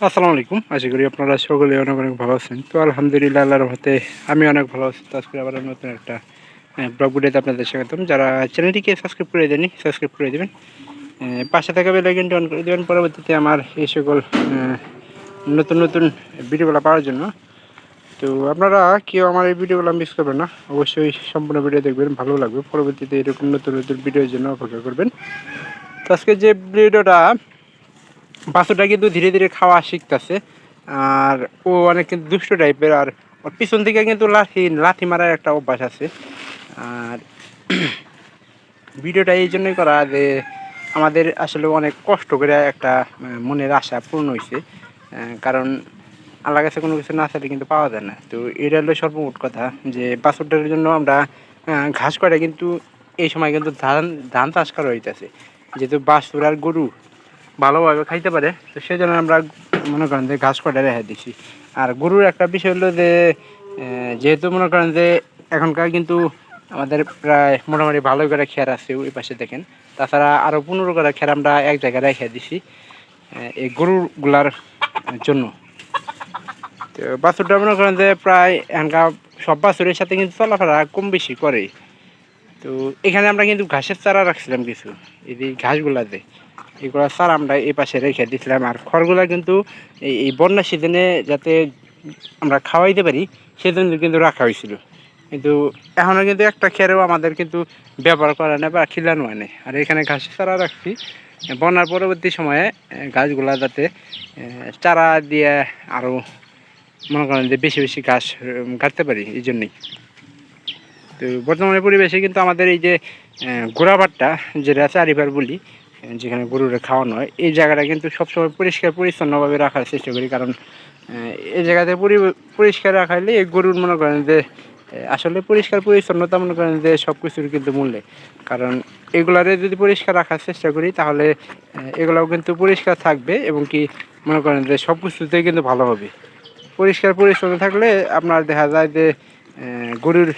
আসসালামু আলাইকুম। আশা করি আপনারা সকলে অনেক অনেক ভালো আছেন। তো আলহামদুলিল্লাহ আল্লাহর রহমতে আমি অনেক ভালো আছি। তো আজকে আবার নতুন একটা ব্লগ ভিডিওতে আপনাদের স্বাগতম। যারা চ্যানেলটিকে সাবস্ক্রাইব করে দেননি সাবস্ক্রাইব করে দেবেন। পাশে থাকা বেল আইকনটি অন করে দেবেন পরবর্তীতে আমার এই সকল নতুন নতুন ভিডিওগুলো পাওয়ার জন্য। তো আপনারা কেউ আমার এই ভিডিওগুলো মিস করবেন না, অবশ্যই সম্পূর্ণ ভিডিও দেখবেন, ভালো লাগবে। পরবর্তীতে এরকম নতুন নতুন ভিডিওর জন্য অপেক্ষা করবেন। তো আজকে যে ভিডিওটা, বাছুরটা কিন্তু ধীরে ধীরে খাওয়া শিখতেছে, আর ও অনেক কিন্তু দুষ্ট টাইপের, আর ওর পিছন থেকে কিন্তু লাথি মারার একটা অভ্যাস আছে। আর ভিডিওটা এই জন্যই করা যে আমাদের আসলে অনেক কষ্ট করে একটা মনের আশা পূর্ণ হয়েছে, কারণ আল্লাহ কাছে কোনো কিছু না চাইলে কিন্তু পাওয়া যায় না। তো এটা হলো সর্বমোট কথা, যে বাছুরটার জন্য আমরা ঘাস কাটা কিন্তু এই সময় কিন্তু ধান চাষ করা হইতেছে, যেহেতু বাছুর আর গরু ভালোভাবে খাইতে পারে, তো সেই জন্য আমরা মনে করেন যে ঘাস কাটা রেখে দিচ্ছি। আর গরুর একটা বিষয় হলো যে যেহেতু মনে করেন যে এখনকার কিন্তু আমাদের প্রায় মোটামুটি ভালো করে খের আছে ওই পাশে দেখেন, তাছাড়া আরও 15 করে খের আমরা এক জায়গায় রেখে দিছি এই গরুগুলার জন্য। তো বাছুরটা মনে করেন যে প্রায় এখনকার সব বাছুরের সাথে কিন্তু চলাফেরা কম বেশি করে। তো এখানে আমরা কিন্তু ঘাসের চারা রাখছিলাম কিছু, এই যে ঘাসগুলাতে এগুলো চারা আমরা এই পাশে রেখে দিয়েছিলাম। আর খড়গুলা কিন্তু এই বন্যা সিজনে যাতে আমরা খাওয়াইতে পারি সেজন্য কিন্তু রাখা হয়েছিল, কিন্তু এখনও কিন্তু একটা খেরেও আমাদের কিন্তু ব্যবহার করা নেই বা খিলানো হয় না। আর এখানে ঘাসের চারা রাখছি বন্যার পরবর্তী সময়ে গাছগুলা যাতে চারা দিয়ে আরও মনে করেন যে বেশি বেশি ঘাস কাটতে পারি, এই জন্যই। তো বর্তমানে পরিবেশে কিন্তু আমাদের এই যে গোড়াবাটটা, যেটা চারিবার বলি, যেখানে গরুরে খাওয়ানো হয়, এই জায়গাটা কিন্তু সবসময় পরিষ্কার পরিচ্ছন্নভাবে রাখার চেষ্টা করি, কারণ এই জায়গাতে পরিষ্কার রাখাইলে এই গরুর মনে করেন যে আসলে পরিষ্কার পরিচ্ছন্নতা মনে করেন যে সব কিছুর কিন্তু মূল্যে, কারণ এগুলারে যদি পরিষ্কার রাখার চেষ্টা করি তাহলে এগুলাও কিন্তু পরিষ্কার থাকবে, এবং কি মনে করেন যে সব কিছুতেই কিন্তু ভালো হবে। পরিষ্কার পরিচ্ছন্ন থাকলে আপনার দেখা যায় যে গরুর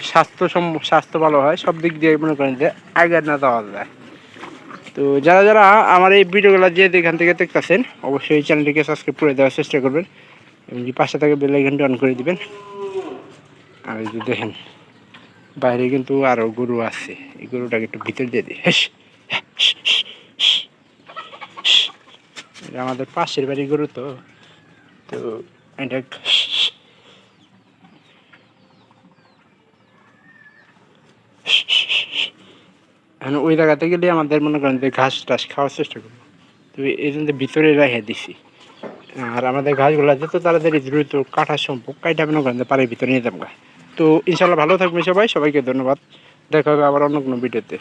স্বাস্থ্য ভালো হয়, সব দিক দিয়ে মনে করেন যে আগে না দেওয়া যায়। তো যারা যারা আমার এই ভিডিওগুলো যে এখান থেকে দেখতেছেন অবশ্যই এই চ্যানেলটিকে সাবস্ক্রাইব করে দেওয়ার চেষ্টা করবেন, এবং পাশে থেকে বেল আইকনটি অন করে দিবেন। আর এই যে দেখেন বাইরে কিন্তু আরও গরু আছে, এই গরুটাকে একটু ভিতর দিয়ে দিই। এটা আমাদের পাশের বাড়ির গরু, তো তো এটা এখন ওই জায়গাতে গেলে আমাদের মনে করেন যে ঘাস টাস খাওয়ার চেষ্টা করবো, তো এই জন্য ভিতরে রেখে দিছি। আর আমাদের ঘাসগুলো যত তাড়াতাড়ি দ্রুত কাটার সম্ভব কাইটা মনে করেন যে পাড়ের ভিতরে নিয়ে যাবো। তো ইনশাল্লাহ ভালো থাকবেন সবাই, সবাইকে ধন্যবাদ। দেখা হবে আবার অন্য কোনো ভিডিওতে।